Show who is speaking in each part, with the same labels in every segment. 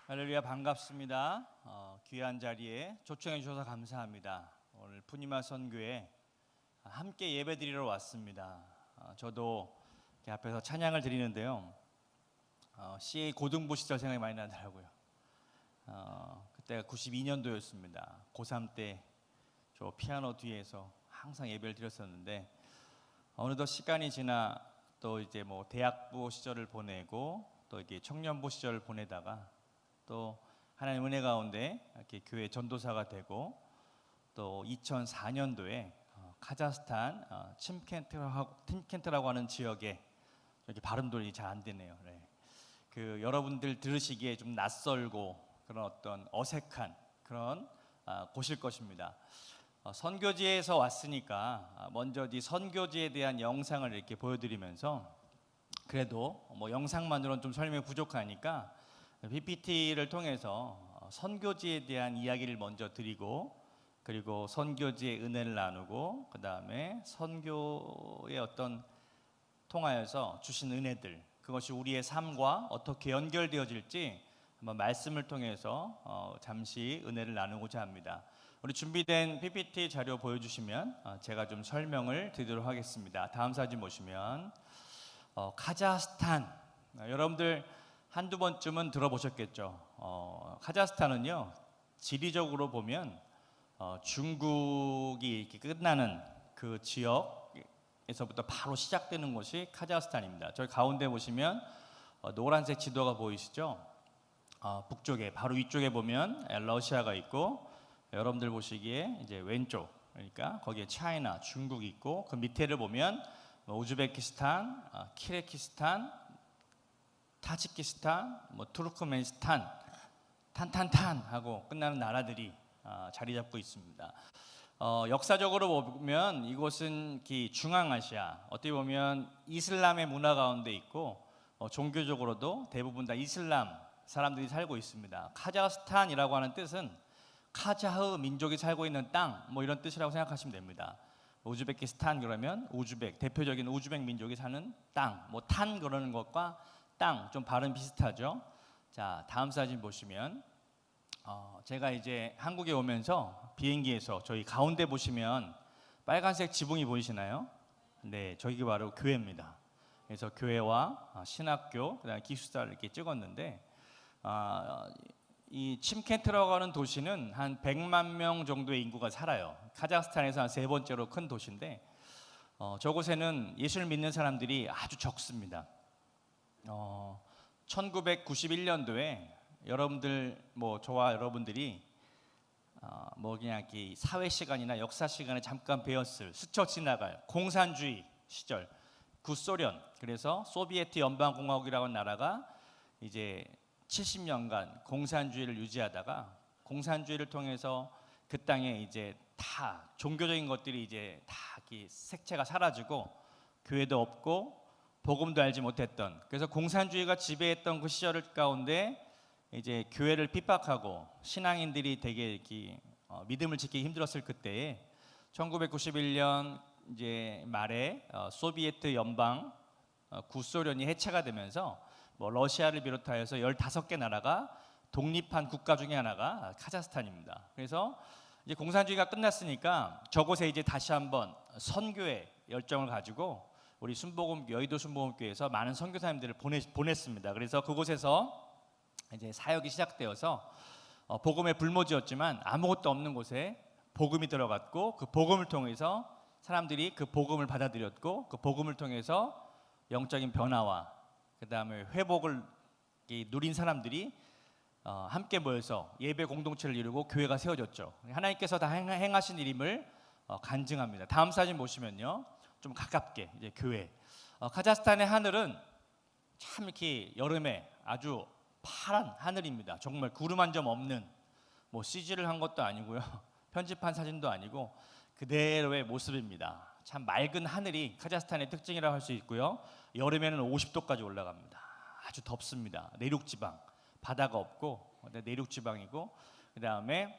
Speaker 1: 할렐루야, 반갑습니다. 귀한 자리에 초청해 주셔서 감사합니다. 오늘 푸니마 선교에 함께 예배드리러 왔습니다. 저도 이렇게 앞에서 찬양을 드리는데요. CA 고등부 시절 생각이 많이 나더라고요. 그때가 92년도였습니다. 고3 때 저 피아노 뒤에서 항상 예배를 드렸었는데 어느덧 시간이 지나 또 이제 뭐 대학부 시절을 보내고 또 이렇게 청년부 시절을 보내다가 또 하나님 은혜 가운데 이렇게 교회 전도사가 되고 또 2004년도에 카자흐스탄 팀켄트라고 하는 지역에 이렇게 발음도 잘 안 되네요. 네. 그 여러분들 들으시기에 좀 낯설고 그런 어떤 어색한 그런 곳일 것입니다. 선교지에서 왔으니까 먼저 이 선교지에 대한 영상을 이렇게 보여드리면서 그래도 뭐 영상만으로는 좀 설명이 부족하니까 PPT를 통해서 선교지에 대한 이야기를 먼저 드리고 그리고 선교지의 은혜를 나누고 그 다음에 선교의 어떤 통하여서 주신 은혜들 그것이 우리의 삶과 어떻게 연결되어질지 한번 말씀을 통해서 잠시 은혜를 나누고자 합니다. 우리 준비된 PPT 자료 보여주시면 제가 좀 설명을 드리도록 하겠습니다. 다음 사진 보시면 카자흐스탄 여러분들 한두 번쯤은 들어보셨겠죠. 카자흐스탄은요 지리적으로 보면 중국이 이렇게 끝나는 그 지역에서부터 바로 시작되는 곳이 카자흐스탄입니다. 저희 가운데 보시면 노란색 지도가 보이시죠? 북쪽에 바로 위쪽에 보면 러시아가 있고 여러분들 보시기에 이제 왼쪽 그러니까 거기에 차이나 중국이 있고 그 밑에를 보면 우즈베키스탄, 키르기스탄, 타지키스탄, 투르크메니스탄, 탄탄탄 하고 끝나는 나라들이 자리 잡고 있습니다. 역사적으로 보면 이곳은 중앙아시아 어떻게 보면 이슬람의 문화 가운데 있고 종교적으로도 대부분 다 이슬람 사람들이 살고 있습니다. 카자흐스탄이라고 하는 뜻은 카자흐 민족이 살고 있는 땅 이런 뜻이라고 생각하시면 됩니다. 우즈베키스탄 그러면 우즈벡 대표적인 우즈벡 민족이 사는 땅 탄 그러는 것과 땅 좀 발음 비슷하죠. 자 다음 사진 보시면 제가 이제 한국에 오면서 비행기에서 저희 가운데 보시면 빨간색 지붕이 보이시나요? 네, 저기 바로 교회입니다. 그래서 교회와 신학교 그다음에 기숙사를 이렇게 찍었는데 이 침켄트라고 하는 도시는 한 100만 명 정도의 인구가 살아요. 카자흐스탄에서 한 세 번째로 큰 도시인데 저곳에는 예수를 믿는 사람들이 아주 적습니다. 1991년도에 여러분들 저와 여러분들이 그냥 사회 시간이나 역사 시간에 잠깐 배웠을 스쳐 지나갈 공산주의 시절 구소련 그래서 소비에트 연방공화국이라고 하는 나라가 이제 70년간 공산주의를 유지하다가 공산주의를 통해서 그 땅에 이제 다 종교적인 것들이 이제 다 색채가 사라지고 교회도 없고 복음도 알지 못했던 그래서 공산주의가 지배했던 그 시절 가운데 이제 교회를 핍박하고 신앙인들이 되게 이렇게 믿음을 지키기 힘들었을 그때에 1991년 이제 말에 소비에트 연방 구소련이 해체가 되면서 러시아를 비롯하여서 15개 나라가 독립한 국가 중에 하나가 카자흐스탄입니다. 그래서 이제 공산주의가 끝났으니까 저곳에 이제 다시 한번 선교의 열정을 가지고 우리 여의도 순복음교회에서 많은 선교사님들을 보냈습니다. 그래서 그곳에서 이제 사역이 시작되어서 복음에 불모지였지만 아무것도 없는 곳에 복음이 들어갔고 그 복음을 통해서 사람들이 그 복음을 받아들였고 그 복음을 통해서 영적인 변화와 그 다음에 회복을 누린 사람들이 함께 모여서 예배 공동체를 이루고 교회가 세워졌죠. 하나님께서 다 행하신 일임을 간증합니다. 다음 사진 보시면요, 좀 가깝게 이제 교회. 카자흐스탄의 하늘은 참 이렇게 여름에 아주 파란 하늘입니다. 정말 구름 한 점 없는 CG를 한 것도 아니고요, 편집한 사진도 아니고 그대로의 모습입니다. 참 맑은 하늘이 카자흐스탄의 특징이라고 할 수 있고요. 여름에는 50도까지 올라갑니다. 아주 덥습니다. 내륙지방, 바다가 없고 내륙지방이고 그 다음에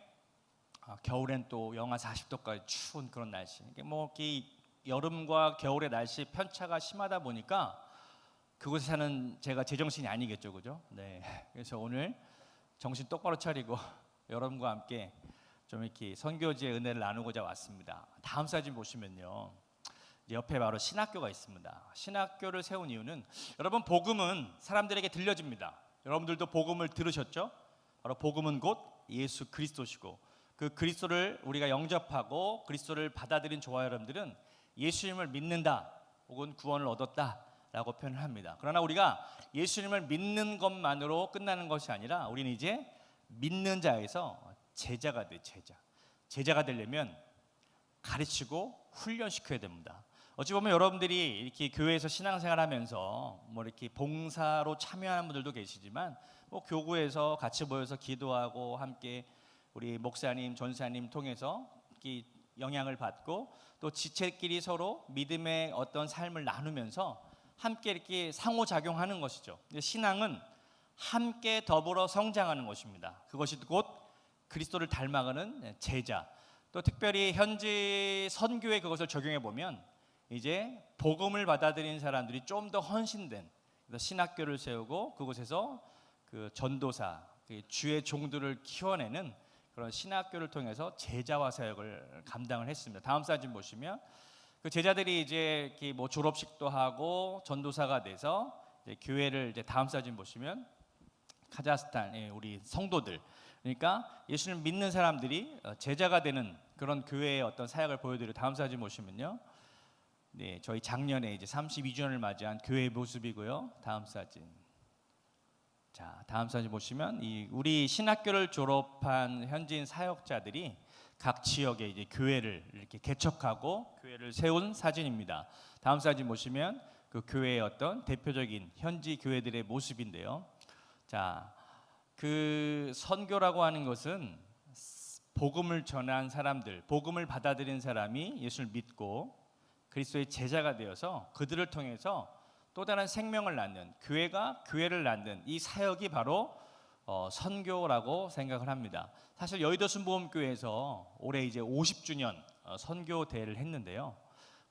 Speaker 1: 겨울엔 또 영하 40도까지 추운 그런 날씨. 이게 여름과 겨울의 날씨 편차가 심하다 보니까 그곳에 사는 제가 제정신이 아니겠죠, 그죠? 네. 그래서 오늘 정신 똑바로 차리고 여러분과 함께 좀 이렇게 선교지의 은혜를 나누고자 왔습니다. 다음 사진 보시면요, 옆에 바로 신학교가 있습니다. 신학교를 세운 이유는, 여러분, 복음은 사람들에게 들려집니다. 여러분들도 복음을 들으셨죠? 바로 복음은 곧 예수 그리스도시고, 그 그리스도를 우리가 영접하고 그리스도를 받아들인 저와 여러분들은 예수님을 믿는다 혹은 구원을 얻었다 라고 표현을 합니다. 그러나 우리가 예수님을 믿는 것만으로 끝나는 것이 아니라 우리는 이제 믿는 자에서 제자가 돼. 제자가 되려면 가르치고 훈련시켜야 됩니다. 어찌 보면 여러분들이 이렇게 교회에서 신앙생활하면서 뭐 이렇게 봉사로 참여하는 분들도 계시지만, 뭐 교구에서 같이 모여서 기도하고 함께 우리 목사님, 전사님 통해서 이렇게 영향을 받고, 또 지체끼리 서로 믿음의 어떤 삶을 나누면서 함께 이렇게 상호작용하는 것이죠. 신앙은 함께 더불어 성장하는 것입니다. 그것이 곧 그리스도를 닮아가는 제자. 또 특별히 현지 선교에 그것을 적용해 보면 이제 복음을 받아들인 사람들이 좀 더 헌신된 신학교를 세우고 그곳에서 그 전도사, 주의 종들을 키워내는 그런 신학교를 통해서 제자화 사역을 감당을 했습니다. 다음 사진 보시면 그 제자들이 이제 뭐 졸업식도 하고 전도사가 돼서 이제 교회를, 이제 다음 사진 보시면 카자흐스탄의 우리 성도들, 그러니까 예수를 믿는 사람들이 제자가 되는 그런 교회의 어떤 사역을 보여드려요. 다음 사진 보시면요, 네, 저희 작년에 이제 32주년을 맞이한 교회의 모습이고요. 다음 사진. 자, 다음 사진 보시면 이 우리 신학교를 졸업한 현지인 사역자들이 각 지역에 이제 교회를 이렇게 개척하고 교회를 세운 사진입니다. 다음 사진 보시면 그 교회의 어떤 대표적인 현지 교회들의 모습인데요. 자, 그 선교라고 하는 것은 복음을 전한 사람들, 복음을 받아들인 사람이 예수를 믿고 그리스도의 제자가 되어서 그들을 통해서 또 다른 생명을 낳는, 교회가 교회를 낳는 이 사역이 바로 선교라고 생각을 합니다. 사실 여의도 순복음교회에서 올해 이제 50주년 선교 대회를 했는데요.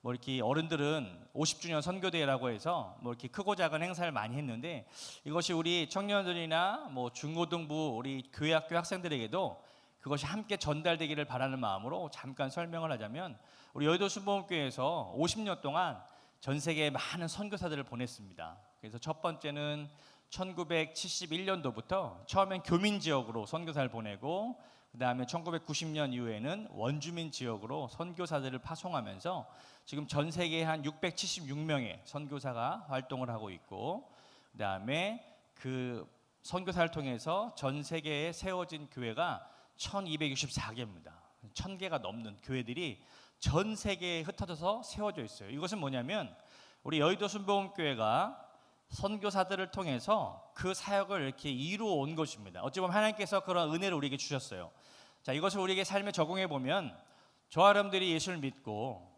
Speaker 1: 뭐 이렇게 어른들은 50주년 선교 대회라고 해서 뭐 이렇게 크고 작은 행사를 많이 했는데, 이것이 우리 청년들이나 뭐 중고등부 우리 교회 학교 학생들에게도 그것이 함께 전달되기를 바라는 마음으로 잠깐 설명을 하자면, 우리 여의도 순복음교회에서 50년 동안 전 세계에 많은 선교사들을 보냈습니다. 그래서 첫 번째는 1971년도부터 처음엔 교민 지역으로 선교사를 보내고, 그 다음에 1990년 이후에는 원주민 지역으로 선교사들을 파송하면서 지금 전 세계에 한 676명의 선교사가 활동을 하고 있고, 그 다음에 그 선교사를 통해서 전 세계에 세워진 교회가 1264개입니다. 1000개가 넘는 교회들이 전 세계에 흩어져서 세워져 있어요. 이것은 뭐냐면 우리 여의도 순복음교회가 선교사들을 통해서 그 사역을 이렇게 이루어 온 것입니다. 어찌 보면 하나님께서 그런 은혜를 우리에게 주셨어요. 자, 이것을 우리에게 삶에 적용해 보면 저와 여러분들이 예수를 믿고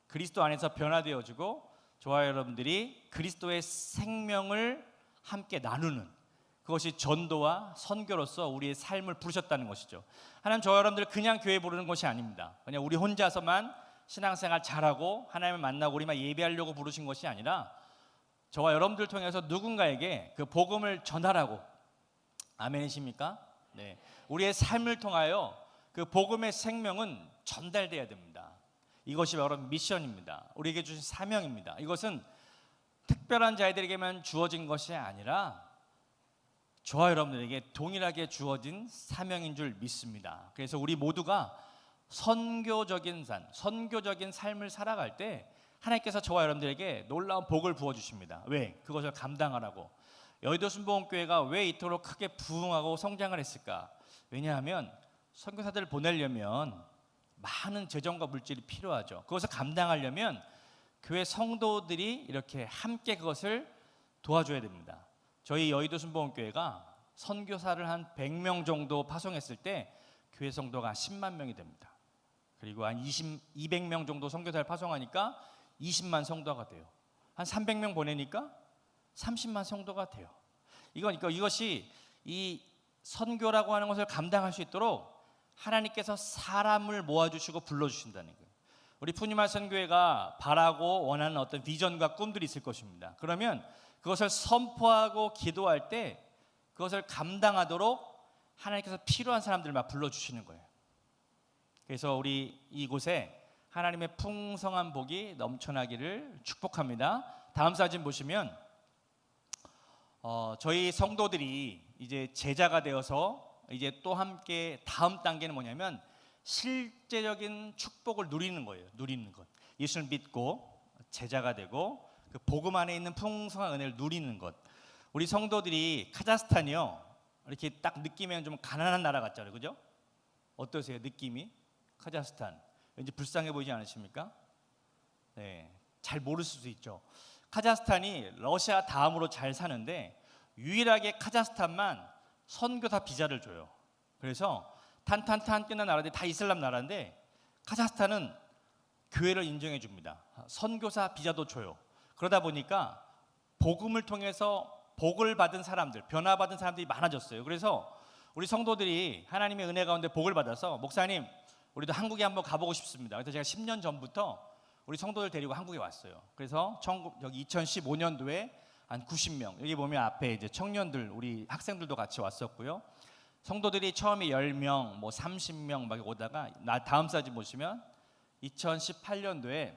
Speaker 1: 그리스도 안에서 변화되어지고 저와 여러분들이 그리스도의 생명을 함께 나누는, 그것이 전도와 선교로서 우리의 삶을 부르셨다는 것이죠. 하나님 저와 여러분들 그냥 교회 부르는 것이 아닙니다. 그냥 우리 혼자서만 신앙생활 잘하고 하나님을 만나고 우리만 예배하려고 부르신 것이 아니라 저와 여러분들 통해서 누군가에게 그 복음을 전하라고. 아멘이십니까? 네, 우리의 삶을 통하여 그 복음의 생명은 전달돼야 됩니다. 이것이 바로 미션입니다. 우리에게 주신 사명입니다. 이것은 특별한 자들에게만 주어진 것이 아니라 저와 여러분들에게 동일하게 주어진 사명인 줄 믿습니다. 그래서 우리 모두가 선교적인 삶을 살아갈 때 하나님께서 저와 여러분들에게 놀라운 복을 부어주십니다. 왜? 그것을 감당하라고. 여의도 순복음교회가 왜 이토록 크게 부흥하고 성장을 했을까? 왜냐하면 선교사들을 보내려면 많은 재정과 물질이 필요하죠. 그것을 감당하려면 교회 성도들이 이렇게 함께 그것을 도와줘야 됩니다. 저희 여의도 순복음교회가 선교사를 한 100명 정도 파송했을 때 교회 성도가 10만 명이 됩니다. 그리고 한 200명 정도 선교사를 파송하니까 20만 성도가 돼요. 한 300명 보내니까 30만 성도가 돼요. 이것이 이 선교라고 하는 것을 감당할 수 있도록 하나님께서 사람을 모아주시고 불러주신다는 거예요. 우리 푸니마 선교회가 바라고 원하는 어떤 비전과 꿈들이 있을 것입니다. 그러면 그것을 선포하고 기도할 때 그것을 감당하도록 하나님께서 필요한 사람들을 막 불러주시는 거예요. 그래서 우리 이곳에 하나님의 풍성한 복이 넘쳐나기를 축복합니다. 다음 사진 보시면 저희 성도들이 이제 제자가 되어서 이제 또 함께 다음 단계는 뭐냐면 실제적인 축복을 누리는 거예요. 누리는 것. 예수를 믿고 제자가 되고 그 복음 안에 있는 풍성한 은혜를 누리는 것. 우리 성도들이 카자흐스탄이요, 이렇게 딱 느끼면 좀 가난한 나라 같잖아요, 그죠? 어떠세요, 느낌이? 카자흐스탄 왠지 불쌍해 보이지 않으십니까? 네, 잘 모를 수도 있죠. 카자흐스탄이 러시아 다음으로 잘 사는데 유일하게 카자흐스탄만 선교사 비자를 줘요. 그래서 탄탄탄 뛰는 나라들이 다 이슬람 나라인데 카자흐스탄은 교회를 인정해 줍니다. 선교사 비자도 줘요. 그러다 보니까 복음을 통해서 복을 받은 사람들, 변화받은 사람들이 많아졌어요. 그래서 우리 성도들이 하나님의 은혜 가운데 복을 받아서 목사님, 우리도 한국에 한번 가보고 싶습니다. 그래서 제가 10년 전부터 우리 성도들 데리고 한국에 왔어요. 그래서 여기 2015년도에 한 90명, 여기 보면 앞에 이제 청년들, 우리 학생들도 같이 왔었고요. 성도들이 처음에 10명, 뭐 30명 막 오다가 다음 사진 보시면 2018년도에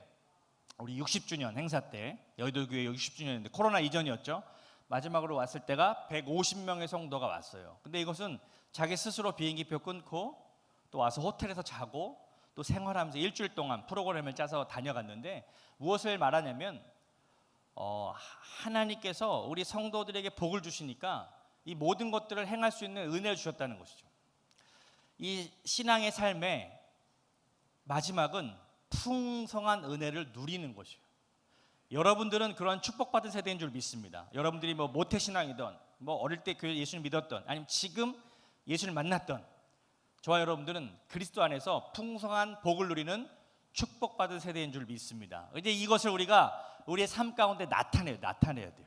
Speaker 1: 우리 60주년 행사 때, 여의도교회 60주년인데 코로나 이전이었죠. 마지막으로 왔을 때가 150명의 성도가 왔어요. 근데 이것은 자기 스스로 비행기표 끊고 또 와서 호텔에서 자고 또 생활하면서 일주일 동안 프로그램을 짜서 다녀갔는데, 무엇을 말하냐면 하나님께서 우리 성도들에게 복을 주시니까 이 모든 것들을 행할 수 있는 은혜를 주셨다는 것이죠. 이 신앙의 삶의 마지막은 풍성한 은혜를 누리는 것이에요. 여러분들은 그런 축복받은 세대인 줄 믿습니다. 여러분들이 뭐 모태신앙이든 뭐 어릴 때 교회 예수를 믿었던, 아니면 지금 예수를 만났던 저와 여러분들은 그리스도 안에서 풍성한 복을 누리는 축복받은 세대인 줄 믿습니다. 이제 이것을 우리가 우리의 삶 가운데 나타내야 돼요.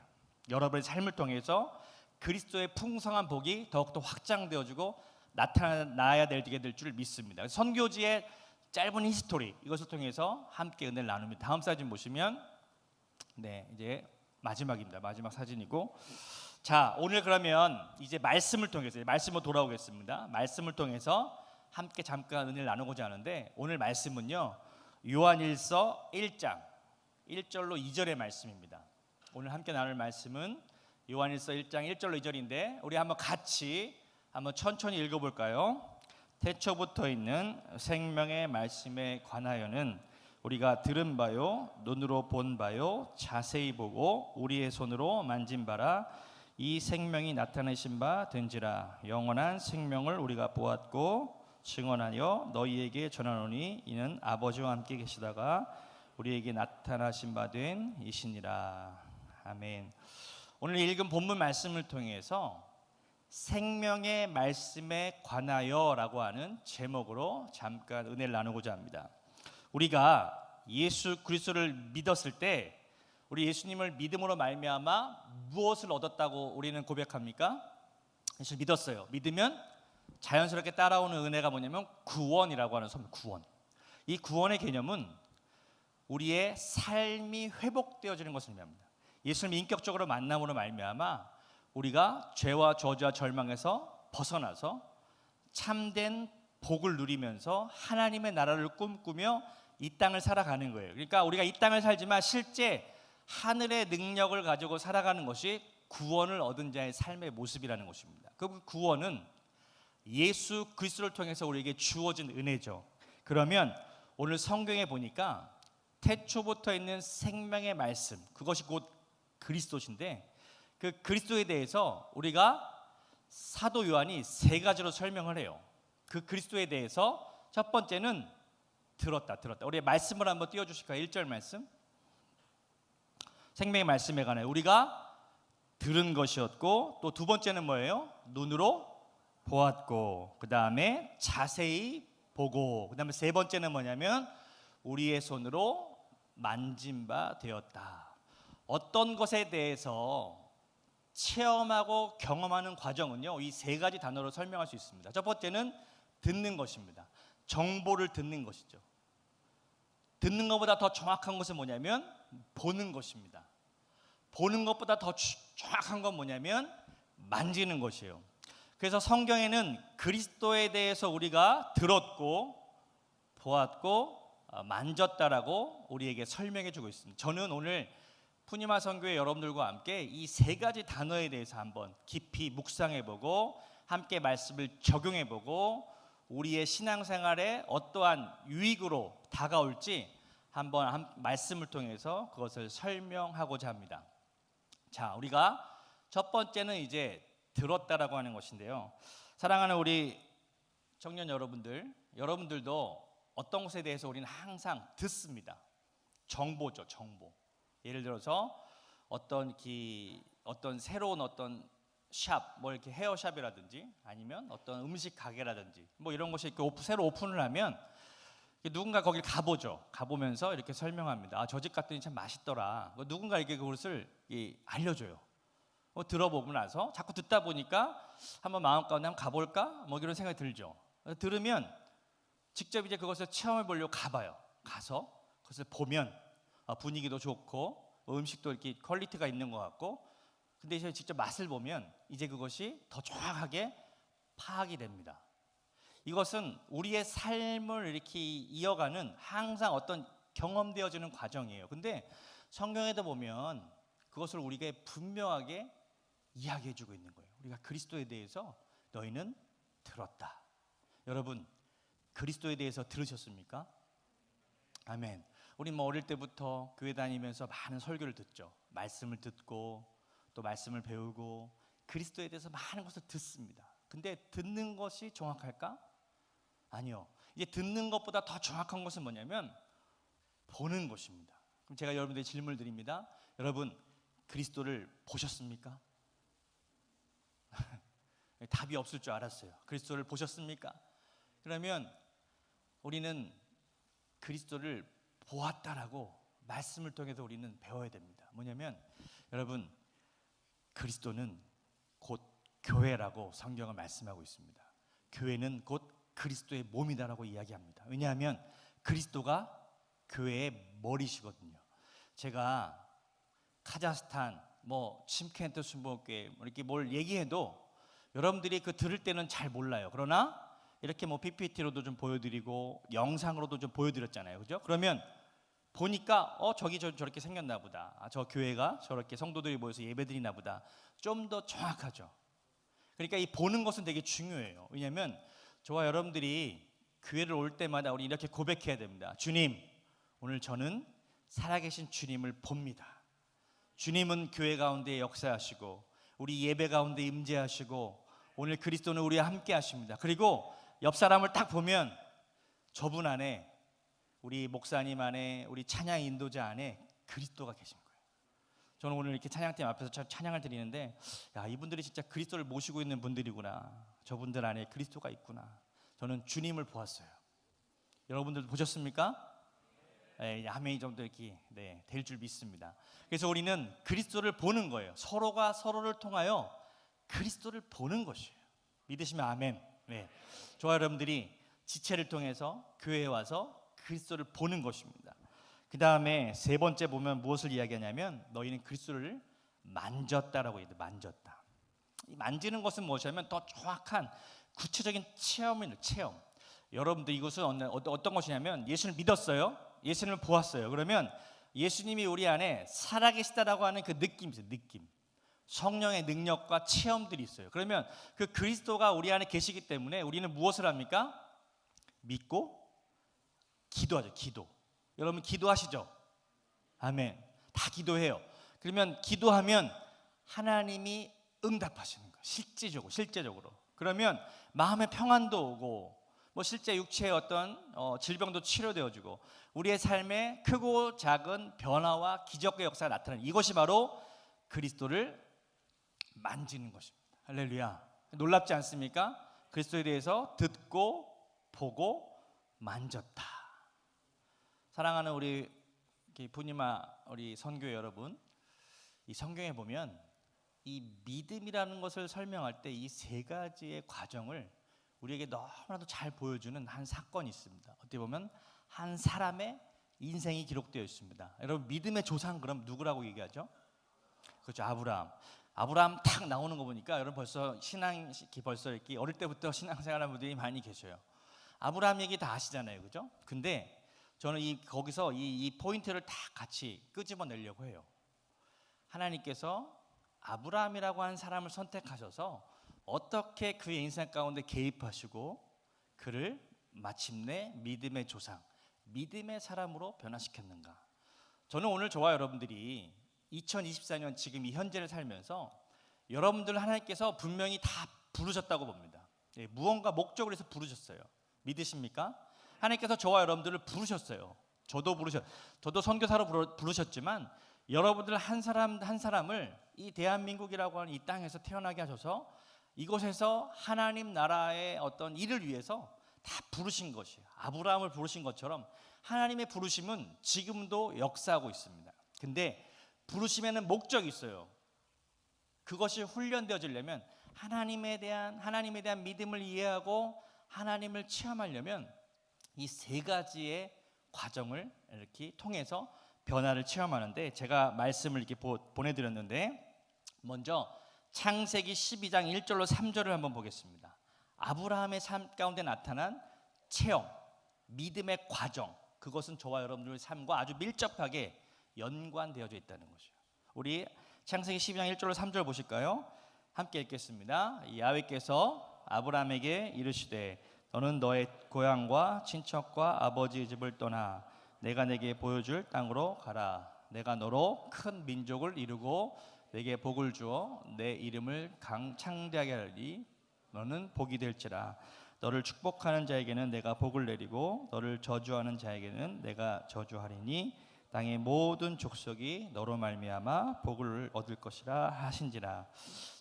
Speaker 1: 여러분의 삶을 통해서 그리스도의 풍성한 복이 더욱더 확장되어지고 나타나야 될 줄 믿습니다. 선교지의 짧은 히스토리, 이것을 통해서 함께 은혜를 나눕니다. 다음 사진 보시면, 네, 이제 마지막입니다. 마지막 사진이고, 자, 오늘 그러면 이제 말씀을 통해서 말씀으로 돌아오겠습니다. 말씀을 통해서 함께 잠깐 은혜를 나누고자 하는데, 오늘 말씀은요, 요한일서 1장 1절로 2절의 말씀입니다. 오늘 함께 나눌 말씀은 요한일서 1장 1절로 2절인데 우리 한번 같이 한번 천천히 읽어볼까요? 태초부터 있는 생명의 말씀에 관하여는 우리가 들은 바요, 눈으로 본 바요, 자세히 보고 우리의 손으로 만진 바라. 이 생명이 나타내신 바 된지라. 영원한 생명을 우리가 보았고 증언하여 너희에게 전하노니 이는 아버지와 함께 계시다가 우리에게 나타나신 바 된 이시니라. 아멘. 오늘 읽은 본문 말씀을 통해서 생명의 말씀에 관하여라고 하는 제목으로 잠깐 은혜를 나누고자 합니다. 우리가 예수 그리스도를 믿었을 때 우리 예수님을 믿음으로 말미암아 무엇을 얻었다고 우리는 고백합니까? 예수를 믿었어요. 믿으면 자연스럽게 따라오는 은혜가 뭐냐면 구원이라고 하는 선물, 구원. 이 구원의 개념은 우리의 삶이 회복되어지는 것을 의미합니다. 예수님을 인격적으로 만남으로 말미암아 우리가 죄와 저주와 절망에서 벗어나서 참된 복을 누리면서 하나님의 나라를 꿈꾸며 이 땅을 살아가는 거예요. 그러니까 우리가 이 땅을 살지만 실제 하늘의 능력을 가지고 살아가는 것이 구원을 얻은 자의 삶의 모습이라는 것입니다. 그 구원은 예수 그리스도를 통해서 우리에게 주어진 은혜죠. 그러면 오늘 성경에 보니까 태초부터 있는 생명의 말씀, 그것이 곧 그리스도신데, 그 그리스도에 대해서 우리가 사도 요한이 세 가지로 설명을 해요. 그 그리스도에 대해서 첫 번째는 들었다. 우리 말씀을 한번 띄워주실까요? 1절 말씀. 생명의 말씀에 관해 우리가 들은 것이었고, 또 두 번째는 뭐예요? 눈으로 보았고, 그 다음에 자세히 보고, 그 다음에 세 번째는 뭐냐면 우리의 손으로 만진 바 되었다. 어떤 것에 대해서 체험하고 경험하는 과정은요, 이 세 가지 단어로 설명할 수 있습니다. 첫 번째는 듣는 것입니다. 정보를 듣는 것이죠. 듣는 것보다 더 정확한 것은 뭐냐면 보는 것입니다. 보는 것보다 더 정확한 건 뭐냐면 만지는 것이에요. 그래서 성경에는 그리스도에 대해서 우리가 들었고 보았고 만졌다라고 우리에게 설명해 주고 있습니다. 저는 오늘 푸니마 선교회 여러분들과 함께 이 세 가지 단어에 대해서 한번 깊이 묵상해 보고 함께 말씀을 적용해 보고 우리의 신앙생활에 어떠한 유익으로 다가올지 한번 말씀을 통해서 그것을 설명하고자 합니다. 자, 우리가 첫 번째는 이제 들었다라고 하는 것인데요. 사랑하는 우리 청년 여러분들도 어떤 것에 대해서 우리는 항상 듣습니다. 정보죠, 정보. 예를 들어서 어떤 새로운 어떤 샵, 뭐 이렇게 헤어샵이라든지 아니면 어떤 음식 가게라든지 뭐 이런 것이 이렇게 새로 오픈을 하면 누군가 거길 가보죠. 가보면서 이렇게 설명합니다. 아, 저 집 갔더니 참 맛있더라. 누군가 이렇게 그것을 알려줘요. 들어보고 나서 자꾸 듣다 보니까 한번 마음 가운데 한번 가볼까? 뭐 이런 생각이 들죠. 들으면 직접 이제 그것을 체험해 보려고 가봐요. 가서 그것을 보면 분위기도 좋고 음식도 이렇게 퀄리티가 있는 것 같고, 근데 이제 직접 맛을 보면 이제 그것이 더 정확하게 파악이 됩니다. 이것은 우리의 삶을 이렇게 이어가는 항상 어떤 경험되어지는 과정이에요. 근데 성경에도 보면 그것을 우리에게 분명하게 이야기해 주고 있는 거예요. 우리가 그리스도에 대해서 너희는 들었다. 여러분, 그리스도에 대해서 들으셨습니까? 아멘. 우리 어릴 때부터 교회 다니면서 많은 설교를 듣죠. 말씀을 듣고 또 말씀을 배우고 그리스도에 대해서 많은 것을 듣습니다. 근데 듣는 것이 정확할까? 아니요. 이제 듣는 것보다 더 정확한 것은 뭐냐면 보는 것입니다. 그럼 제가 여러분들에게 질문을 드립니다. 여러분, 그리스도를 보셨습니까? 답이 없을 줄 알았어요. 그리스도를 보셨습니까? 그러면 우리는 그리스도를 보았다라고 말씀을 통해서 우리는 배워야 됩니다. 뭐냐면 여러분, 그리스도는 곧 교회라고 성경은 말씀하고 있습니다. 교회는 곧 그리스도의 몸이다라고 이야기합니다. 왜냐하면 그리스도가 교회의 머리시거든요. 제가 카자흐스탄, 침켄트 순복교회 이렇게 뭘 얘기해도 여러분들이 그 들을 때는 잘 몰라요. 그러나 이렇게 PPT로도 좀 보여드리고 영상으로도 좀 보여드렸잖아요, 그죠? 그러면 보니까 저기 저렇게 생겼나 보다. 저 교회가 저렇게 성도들이 모여서 예배드리나 보다. 좀 더 정확하죠. 그러니까 이 보는 것은 되게 중요해요. 왜냐하면 저와 여러분들이 교회를 올 때마다 우리 이렇게 고백해야 됩니다. 주님, 오늘 저는 살아계신 주님을 봅니다. 주님은 교회 가운데 역사하시고 우리 예배 가운데 임재하시고 오늘 그리스도는 우리와 함께 하십니다. 그리고 옆 사람을 딱 보면 저분 안에, 우리 목사님 안에, 우리 찬양 인도자 안에 그리스도가 계신 거예요. 저는 오늘 이렇게 찬양팀 앞에서 찬양을 드리는데, 야, 이분들이 진짜 그리스도를 모시고 있는 분들이구나. 저분들 안에 그리스도가 있구나. 저는 주님을 보았어요. 여러분들도 보셨습니까? 아멘이 좀 더 이렇게 될 줄 믿습니다. 그래서 우리는 그리스도를 보는 거예요. 서로가 서로를 통하여 그리스도를 보는 것이에요. 믿으시면 아멘. 네. 저와 여러분들이 지체를 통해서 교회에 와서 그리스도를 보는 것입니다. 그 다음에 세 번째 보면 무엇을 이야기하냐면 너희는 그리스도를 만졌다라고 얘기해요. 만졌다. 이 만지는 것은 무엇이냐면 더 정확한 구체적인 체험입니다. 체험. 여러분들 이것은 어떤 것이냐면 예수를 믿었어요. 예수님을 보았어요. 그러면 예수님이 우리 안에 살아계시다라고 하는 그 느낌이죠. 느낌. 성령의 능력과 체험들이 있어요. 그러면 그 그리스도가 우리 안에 계시기 때문에 우리는 무엇을 합니까? 믿고 기도하죠. 기도. 여러분 기도하시죠? 아멘. 다 기도해요. 그러면 기도하면 하나님이 응답하시는 거예요. 실제적으로. 그러면 마음의 평안도 오고 실제 육체의 어떤 질병도 치료되어지고 우리의 삶에 크고 작은 변화와 기적의 역사가 나타나는 이것이 바로 그리스도를 만지는 것입니다. 할렐루야. 놀랍지 않습니까? 그리스도에 대해서 듣고 보고 만졌다. 사랑하는 우리 푸니마 우리 선교회 여러분, 이 성경에 보면 이 믿음이라는 것을 설명할 때 이 세 가지의 과정을 우리에게 너무나도 잘 보여주는 한 사건이 있습니다. 어떻게 보면 한 사람의 인생이 기록되어 있습니다. 여러분 믿음의 조상 그럼 누구라고 얘기하죠? 그렇죠. 아브라함. 아브라함 탁 나오는 거 보니까 여러분 벌써 벌써 이렇게 어릴 때부터 신앙생활하는 분들이 많이 계셔요. 아브라함 얘기 다 아시잖아요, 그죠? 근데 저는 거기서 이 포인트를 다 같이 끄집어내려고 해요. 하나님께서 아브라함이라고 하는 사람을 선택하셔서 어떻게 그의 인생 가운데 개입하시고 그를 마침내 믿음의 조상, 믿음의 사람으로 변화시켰는가. 저는 오늘 저와 여러분들이 2024년 지금 이 현재를 살면서 여러분들 하나님께서 분명히 다 부르셨다고 봅니다. 무언가 목적을 해서 부르셨어요. 믿으십니까? 하나님께서 저와 여러분들을 부르셨어요. 저도 선교사로 부르셨지만 여러분들 한 사람 한 사람을 이 대한민국이라고 하는 이 땅에서 태어나게 하셔서 이곳에서 하나님 나라의 어떤 일을 위해서 다 부르신 것이에요. 아브라함을 부르신 것처럼 하나님의 부르심은 지금도 역사하고 있습니다. 근데 부르심에는 목적이 있어요. 그것이 훈련되어지려면 하나님에 대한 믿음을 이해하고 하나님을 체험하려면 이 세 가지의 과정을 이렇게 통해서 변화를 체험하는데, 제가 말씀을 이렇게 보내드렸는데, 먼저 창세기 12장 1절로 3절을 한번 보겠습니다. 아브라함의 삶 가운데 나타난 체험, 믿음의 과정, 그것은 저와 여러분들의 삶과 아주 밀접하게 연관되어져 있다는 것이죠. 우리 창세기 12장 1절로 3절 보실까요? 함께 읽겠습니다. 야훼께서 아브라함에게 이르시되 너는 너의 고향과 친척과 아버지의 집을 떠나 내가 내게 보여줄 땅으로 가라. 내가 너로 큰 민족을 이루고 내게 복을 주어 내 이름을 창대하게 하리니 너는 복이 될지라. 너를 축복하는 자에게는 내가 복을 내리고 너를 저주하는 자에게는 내가 저주하리니 땅의 모든 족속이 너로 말미암아 복을 얻을 것이라 하신지라.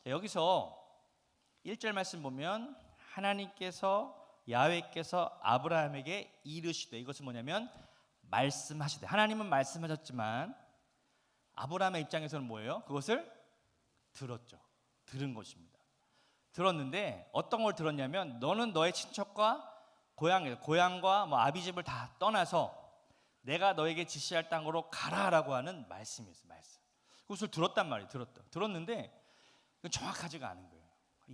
Speaker 1: 여기서 1절 말씀 보면 하나님께서 야훼께서 아브라함에게 이르시되, 이것은 뭐냐면 말씀하시되, 하나님은 말씀하셨지만 아브라함의 입장에서는 뭐예요? 그것을 들었죠. 들은 것입니다. 들었는데 어떤 걸 들었냐면 너는 너의 친척과 고향과 아비집을 다 떠나서 내가 너에게 지시할 땅으로 가라라고 하는 말씀이었어요. 말씀. 그것을 들었단 말이에요. 들었는데 정확하지가 않은 거예요.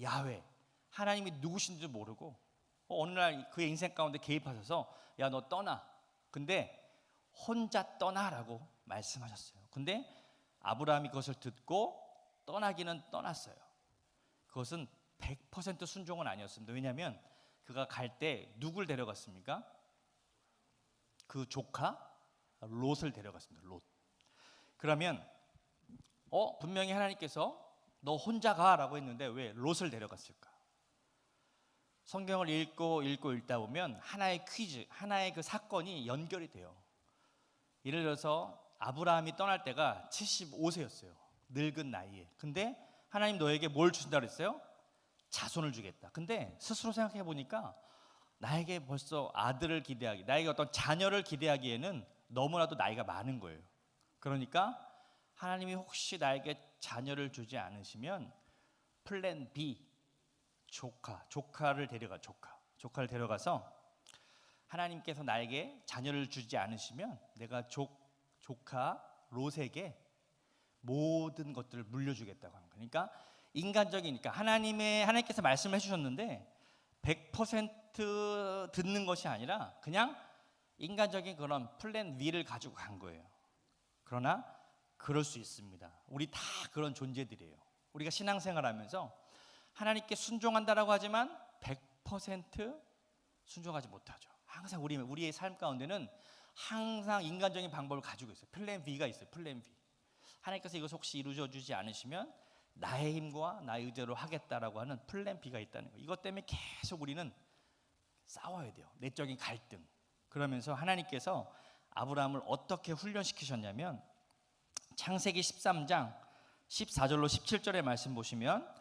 Speaker 1: 야훼, 하나님이 누구신지 모르고 어느 날 그의 인생 가운데 개입하셔서 야, 너 떠나. 근데 혼자 떠나라고 말씀하셨어요. 근데 아브라함이 그것을 듣고 떠나기는 떠났어요. 그것은 100% 순종은 아니었습니다. 왜냐하면 그가 갈 때 누굴 데려갔습니까? 그 조카 롯을 데려갔습니다. 롯. 그러면 분명히 하나님께서 너 혼자 가라고 했는데 왜 롯을 데려갔을까? 성경을 읽고 읽다 보면 하나의 퀴즈, 하나의 그 사건이 연결이 돼요. 예를 들어서 아브라함이 떠날 때가 75세였어요. 늙은 나이에. 근데 하나님 너에게 뭘 주신다 그랬어요? 자손을 주겠다. 근데 스스로 생각해 보니까 나에게 벌써 아들을 기대하기, 나에게 어떤 자녀를 기대하기에는 너무나도 나이가 많은 거예요. 그러니까 하나님이 혹시 나에게 자녀를 주지 않으시면 플랜 B, 조카를 데려가서 하나님께서 나에게 자녀를 주지 않으시면 내가 조카 롯에게 모든 것들을 물려주겠다고 하는 거예요. 그러니까 인간적이니까 하나님께서 말씀을 해주셨는데 100% 듣는 것이 아니라 그냥 인간적인 그런 플랜 B를 가지고 간 거예요. 그러나 그럴 수 있습니다. 우리 다 그런 존재들이에요. 우리가 신앙생활하면서 하나님께 순종한다라고 하지만 100% 순종하지 못하죠. 항상 우리의 삶 가운데는 항상 인간적인 방법을 가지고 있어요. 플랜 B가 있어요. 플랜 B. 하나님께서 이것을 혹시 이루어 주지 않으시면 나의 힘과 나의 의지로 하겠다라고 하는 플랜 B가 있다는 거예요. 이것 때문에 계속 우리는 싸워야 돼요. 내적인 갈등. 그러면서 하나님께서 아브라함을 어떻게 훈련시키셨냐면 창세기 13장 14절로 17절의 말씀 보시면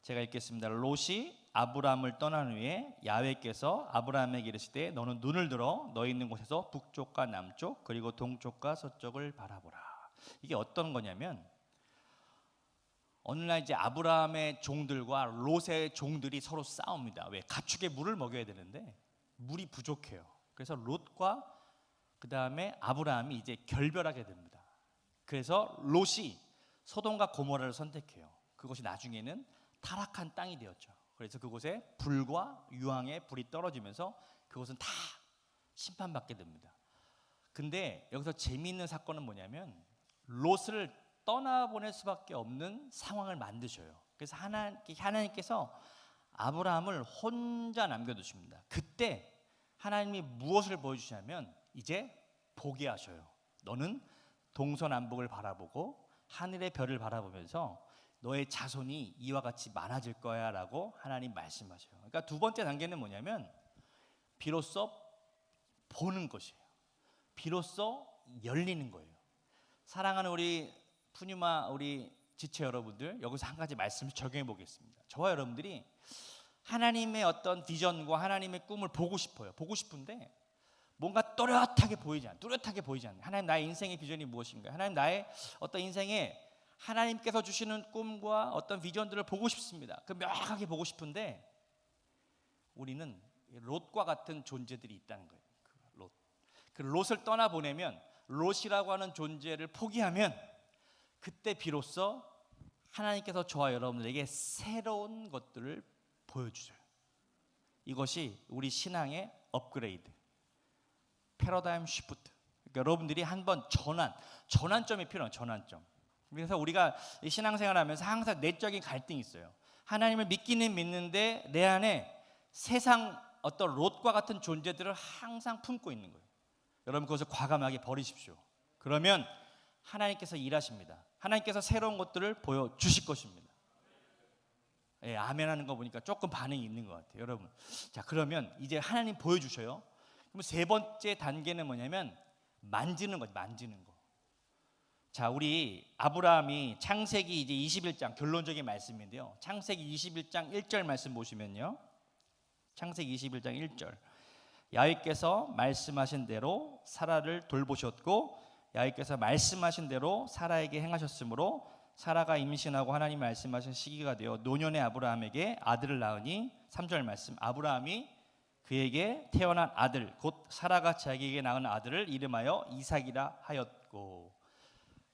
Speaker 1: 제가 읽겠습니다. 롯이 아브라함을 떠난 후에 야훼께서 아브라함에게 이르시되 너는 눈을 들어 너희 있는 곳에서 북쪽과 남쪽 그리고 동쪽과 서쪽을 바라보라. 이게 어떤 거냐면 어느 날 이제 아브라함의 종들과 롯의 종들이 서로 싸웁니다. 왜? 가축에 물을 먹여야 되는데 물이 부족해요. 그래서 롯과 그 다음에 아브라함이 이제 결별하게 됩니다. 그래서 롯이 소돔과 고모라를 선택해요. 그것이 나중에는 타락한 땅이 되었죠. 그래서 그곳에 불과 유황의 불이 떨어지면서 그곳은 다 심판받게 됩니다. 근데 여기서 재미있는 사건은 뭐냐면 롯을 떠나보낼 수밖에 없는 상황을 만드셔요. 그래서 하나님께서 아브라함을 혼자 남겨두십니다. 그때 하나님이 무엇을 보여주시냐면 이제 보게 하셔요. 너는 동서남북을 바라보고 하늘의 별을 바라보면서 너의 자손이 이와 같이 많아질 거야 라고 하나님 말씀하셔요. 그러니까 두 번째 단계는 뭐냐면 비로소 보는 것이에요. 비로소 열리는 거예요. 사랑하는 우리 푸뉴마 우리 지체 여러분들, 여기서 한 가지 말씀을 적용해 보겠습니다. 저와 여러분들이 하나님의 어떤 비전과 하나님의 꿈을 보고 싶어요. 보고 싶은데 뭔가 뚜렷하게 보이지 않아요. 하나님 나의 인생의 비전이 무엇인가요? 하나님 나의 어떤 인생에 하나님께서 주시는 꿈과 어떤 비전들을 보고 싶습니다. 그 명확하게 보고 싶은데 우리는 롯과 같은 존재들이 있다는 거예요. 그 롯을 떠나보내면, 롯이라고 하는 존재를 포기하면 그때 비로소 하나님께서 저와 여러분들에게 새로운 것들을 보여주세요. 이것이 우리 신앙의 업그레이드, 패러다임 시프트. 그러니까 여러분들이 한번 전환점이 필요해요. 전환점. 그래서 우리가 신앙생활하면서 항상 내적인 갈등이 있어요. 하나님을 믿기는 믿는데 내 안에 세상 어떤 롯과 같은 존재들을 항상 품고 있는 거예요. 여러분 그것을 과감하게 버리십시오. 그러면 하나님께서 일하십니다. 하나님께서 새로운 것들을 보여주실 것입니다. 예, 아멘 하는 거 보니까 조금 반응이 있는 것 같아요. 여러분, 자 그러면 이제 하나님 보여주셔요. 그럼 세 번째 단계는 뭐냐면 만지는 거죠. 만지는 거. 자, 우리 아브라함이 창세기 이제 21장 결론적인 말씀인데요. 창세기 21장 1절 말씀 보시면요. 창세기 21장 1절. 야훼께서 말씀하신 대로 사라를 돌보셨고 야훼께서 말씀하신 대로 사라에게 행하셨으므로 사라가 임신하고 하나님 말씀하신 시기가 되어 노년의 아브라함에게 아들을 낳으니 3절 말씀. 아브라함이 그에게 태어난 아들 곧 사라가 자기에게 낳은 아들을 이름하여 이삭이라 하였고.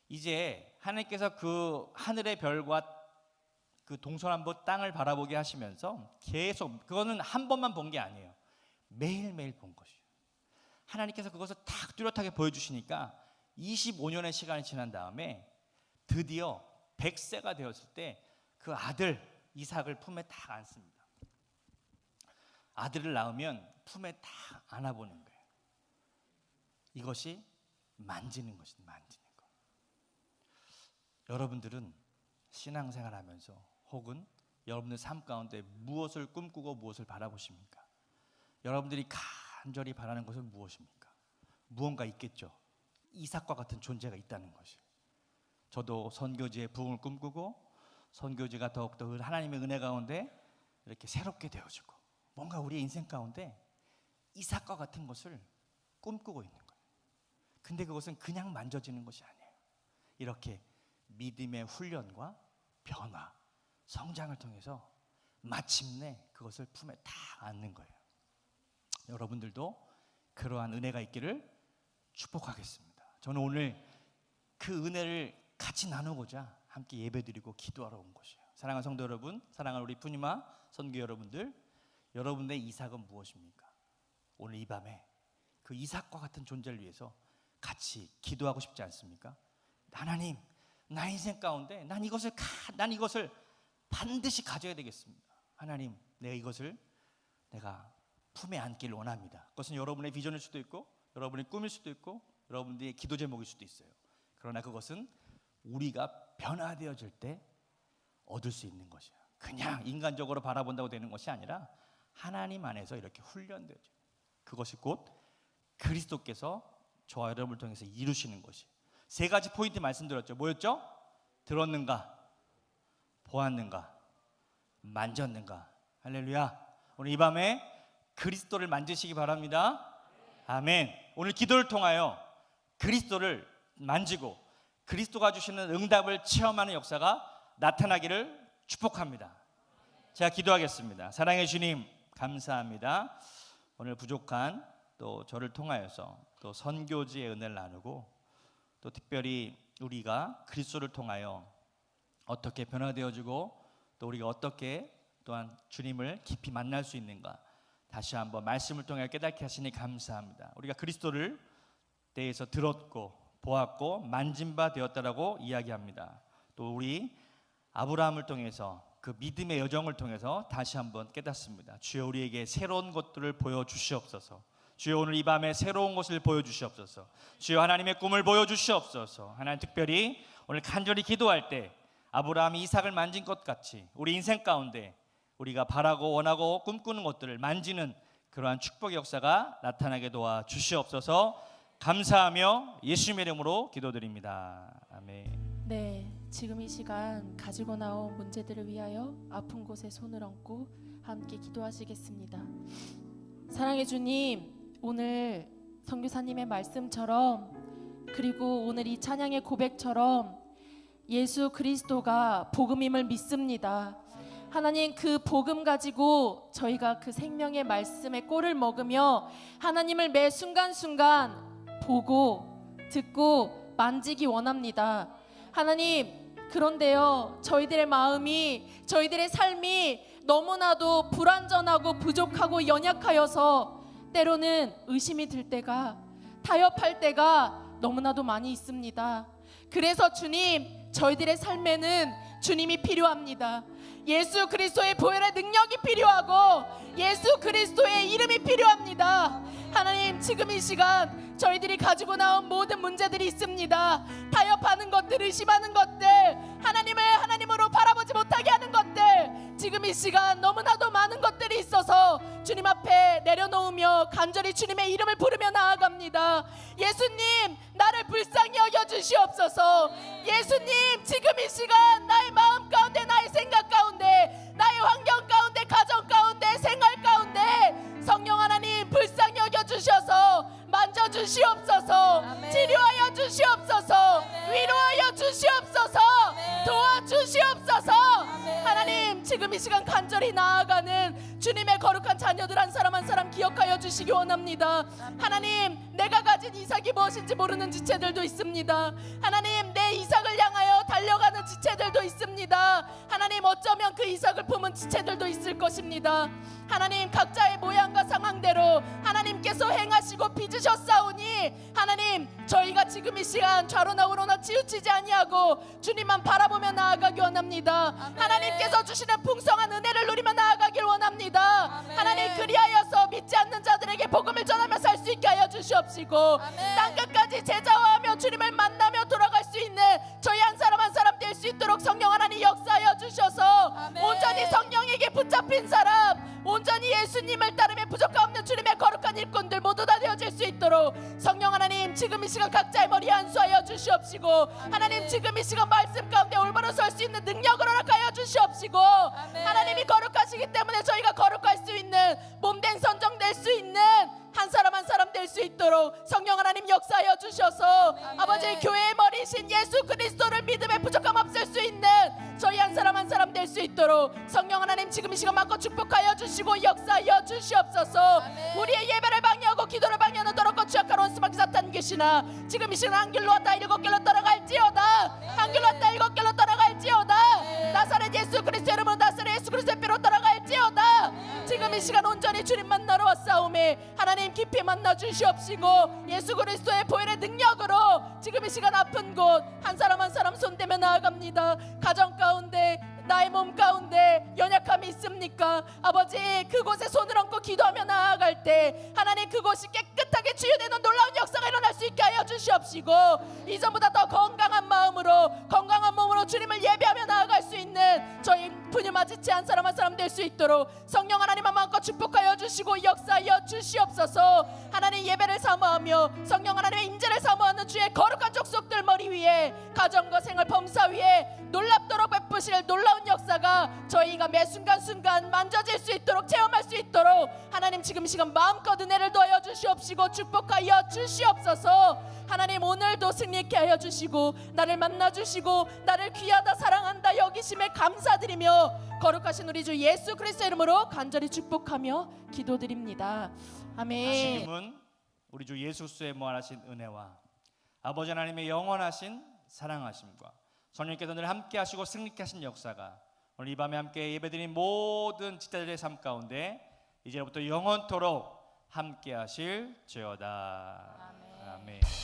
Speaker 1: 이제 하나님께서 그 하늘의 별과 그 동서남북 땅을 바라보게 하시면서 계속, 그거는 한 번만 본 게 아니에요. 매일매일 본 것이에요. 하나님께서 그것을 딱 뚜렷하게 보여주시니까 25년의 시간이 지난 다음에 드디어 100세가 되었을 때 그 아들 이삭을 품에 딱 안습니다. 아들을 낳으면 품에 딱 안아보는 거예요. 이것이 만지는 것입니다. 만지는 것. 여러분들은 신앙생활 하면서 혹은 여러분들 삶 가운데 무엇을 꿈꾸고 무엇을 바라보십니까? 여러분들이 간절히 바라는 것은 무엇입니까? 무언가 있겠죠. 이삭과 같은 존재가 있다는 것이. 저도 선교지의 부흥을 꿈꾸고 선교지가 더욱더 하나님의 은혜 가운데 이렇게 새롭게 되어지고 뭔가 우리의 인생 가운데 이삭과 같은 것을 꿈꾸고 있는 거예요. 근데 그것은 그냥 만져지는 것이 아니에요. 이렇게 믿음의 훈련과 변화, 성장을 통해서 마침내 그것을 품에 다 안는 거예요. 여러분들도 그러한 은혜가 있기를 축복하겠습니다. 저는 오늘 그 은혜를 같이 나누고자 함께 예배드리고 기도하러 온 것이에요. 사랑하는 성도 여러분, 사랑하는 우리 푸니마 선교 여러분들, 여러분의 이삭은 무엇입니까? 오늘 이 밤에 그 이삭과 같은 존재를 위해서 같이 기도하고 싶지 않습니까? 하나님, 나 인생 가운데 난 이것을 반드시 가져야 되겠습니다. 하나님, 내가 이것을 내가 품에 안기를 원합니다. 그것은 여러분의 비전일 수도 있고 여러분의 꿈일 수도 있고 여러분들의 기도 제목일 수도 있어요. 그러나 그것은 우리가 변화되어질 때 얻을 수 있는 것이야. 그냥 인간적으로 바라본다고 되는 것이 아니라 하나님 안에서 이렇게 훈련되어져. 그것이 곧 그리스도께서 저와 여러분을 통해서 이루시는 것이. 세 가지 포인트 말씀드렸죠. 뭐였죠? 들었는가? 보았는가? 만졌는가? 할렐루야. 오늘 이 밤에 그리스도를 만지시기 바랍니다. 아멘. 오늘 기도를 통하여 그리스도를 만지고 그리스도가 주시는 응답을 체험하는 역사가 나타나기를 축복합니다. 제가 기도하겠습니다. 사랑해 주님, 감사합니다. 오늘 부족한 또 저를 통하여서 또 선교지의 은혜를 나누고 또 특별히 우리가 그리스도를 통하여 어떻게 변화되어지고 또 우리가 어떻게 또한 주님을 깊이 만날 수 있는가 다시 한번 말씀을 통해 깨닫게 하시니 감사합니다. 우리가 그리스도를 대해서 들었고 보았고 만진 바 되었다라고 이야기합니다. 또 우리 아브라함을 통해서 그 믿음의 여정을 통해서 다시 한번 깨닫습니다. 주여 우리에게 새로운 것들을 보여주시옵소서. 주여 오늘 이 밤에 새로운 것을 보여주시옵소서. 주여 하나님의 꿈을 보여주시옵소서. 하나님 특별히 오늘 간절히 기도할 때 아브라함이 이삭을 만진 것 같이 우리 인생 가운데 우리가 바라고 원하고 꿈꾸는 것들을 만지는 그러한 축복의 역사가 나타나게 도와 주시옵소서. 감사하며 예수님의 이름으로 기도드립니다. 아멘.
Speaker 2: 네, 지금 이 시간 가지고 나온 문제들을 위하여 아픈 곳에 손을 얹고 함께 기도하시겠습니다. 사랑의 주님, 오늘 선교사님의 말씀처럼 그리고 오늘 이 찬양의 고백처럼 예수 그리스도가 복음임을 믿습니다. 하나님, 그 복음 가지고 저희가 그 생명의 말씀의 꼴을 먹으며 하나님을 매 순간순간 보고 듣고 만지기 원합니다. 하나님, 그런데요, 저희들의 마음이, 저희들의 삶이 너무나도 불완전하고 부족하고 연약하여서 때로는 의심이 들 때가, 타협할 때가 너무나도 많이 있습니다. 그래서 주님, 저희들의 삶에는 주님이 필요합니다. 예수 그리스도의 보혈의 능력이 필요하고 예수 그리스도의 이름이 필요합니다. 하나님, 지금 이 시간 저희들이 가지고 나온 모든 문제들이 있습니다. 타협하는 것들, 의심하는 것들, 하나님을 하나님으로 바라보지 못하게 하는 것들, 지금 이 시간 너무나도 많은 것들이 있어서 주님 앞에 내려놓으며 간절히 주님의 이름을 부르며 나아갑니다. 예수님, 나를 불쌍히 여겨주시옵소서. 예수님, 지금 이 시간 나의 마음 가운데, 나의 생각 가운데, 나의 환경 가운데, 가정 가운데, 생활 가운데 성령 하나님 불쌍히 여겨주셔서 만져주시옵소서.
Speaker 3: 아멘.
Speaker 2: 치료하여 주시옵소서.
Speaker 3: 아멘.
Speaker 2: 위로하여 주시옵소서.
Speaker 3: 아멘.
Speaker 2: 도와주시옵소서.
Speaker 3: 아멘.
Speaker 2: 하나님, 지금 이 시간 간절히 나아가는 주님의 거룩한 자녀들 한 사람 한 사람 기억하여 주시기 원합니다. 하나님, 내가 가진 이삭이 무엇인지 모르는 지체들도 있습니다. 하나님, 내 이삭을 향하여 달려가는 지체들도 있습니다. 하나님, 어쩌면 그 이삭을 품은 지체들도 있을 것입니다. 하나님, 각자의 모양과 상황대로 하나님께서 행하시고 빚으셨사오니 하나님, 저희가 지금 이 시간 좌로나 우로나 치우치지 아니하고 주님만 바라보며 나아가기 원합니다.
Speaker 3: 아멘.
Speaker 2: 하나님께서 주시는 풍성한 은혜를 누리며 나아가길 원합니다.
Speaker 3: 아멘.
Speaker 2: 하나님, 그리하여서 믿지 않는 자들에게 복음을 전하며 살 수 있게 하여 주시옵시고
Speaker 3: 아멘.
Speaker 2: 땅끝까지 제자화하며 주님을 만나며 돌아갈 수 있는 저희 한 사람 한 사람 될 수 있도록 성령 하나님 역사하여 주셔서
Speaker 3: 아멘.
Speaker 2: 온전히 성령에게 붙잡힌 사람, 온전히 예수님을 따르며 부족함 없는 주님의 거룩한 일꾼들 모두 다 되어질 수 있도록 성령 하나님, 지금 이 시간 각자의 머리에 안수하여 주시옵시고 하나님, 지금 이 시간 말씀 가운데 올바로 설 수 있는 능력을 허락하여 주시옵시고 하나님이 거룩하시기 때문에 저희가 거룩할 수 있는 몸된 선정 될 수 있는 한 사람 한 사람 될 수 있도록 성령 하나님 역사하여 주셔서 아버지, 교회의 머리신 예수 그리스도를 믿음에 부족함 없을 수 있는 저희 한 사람 될 수 있도록 성령 하나님, 지금 이 시간 마음껏 축복하여 주시고 역사하여 주시옵소서. 우리의 예배를 방해하고 기도를 방해하는 더럽고 취약한 원수마귀 사탄 계시나 지금 이 시간 한 길로 왔다 일곱 길로 떠나갈지어다. 한 길로 왔다 일곱 길로 떠나갈지어다. 나사렛 예수 그리스도 이름으로 나사렛 예수 그리스도의 뼈로 떠나갈지어다. 지금 이 시간 온전히 주님 만나러 왔사오매 하나님, 깊이 만나 주시옵시고 예수 그리스도의 보혈의 능력으로 지금 이 시간 아픈 곳 한 사람 한 사람 손대며 나아갑니다. 가정 가운데, 나의 몸 가운데 연약함이 있습니까? 아버지, 그곳에 손을 얹고 기도하며 나아갈 때 하나님, 그곳이 깨끗하게 치유되는 놀라운 역사가 일어날 수 있게 하여 주시옵시고 이전보다 더 건강한 마음으로, 건강한 몸으로 주님을 예배하며 나아갈 수 있는 저희 분유마 지체 한 사람 될 수 있도록 성령 하나님만 마음껏 축복하여 주시고 역사하여 주시옵소서. 하나님, 예배를 사모하며 성령 하나님의 인재를 사모하는 주의 거룩한 족속들 머리 위에, 가정과 생활 범사 위에 놀랍도록 베푸실 놀라운 역사가 저희가 매 순간순간 만져질 수 있도록, 체험할 수 있도록 하나님, 지금 이 시간 마음껏 은혜를 더하여 주시옵시고 축복하여 주시옵소서. 하나님, 오늘도 승리케 하여 주시고 나를 만나 주시고 나를 귀하다 사랑한다 여기심에 감사드리며 거룩하신 우리 주 예수 그리스도 이름으로 간절히 축복하며 기도드립니다. 아멘.
Speaker 1: 지금은 우리 주 예수 그리스도의 무한하신 은혜와 아버지 하나님의 영원하신 사랑하심과 성령님께서 늘 함께 하시고 승리케 하신 역사가 오늘 이 밤에 함께 예배드린 모든 지체들의 삶 가운데 이제부터 영원토록 함께 하실 주여다.
Speaker 2: 아멘.
Speaker 1: 아멘.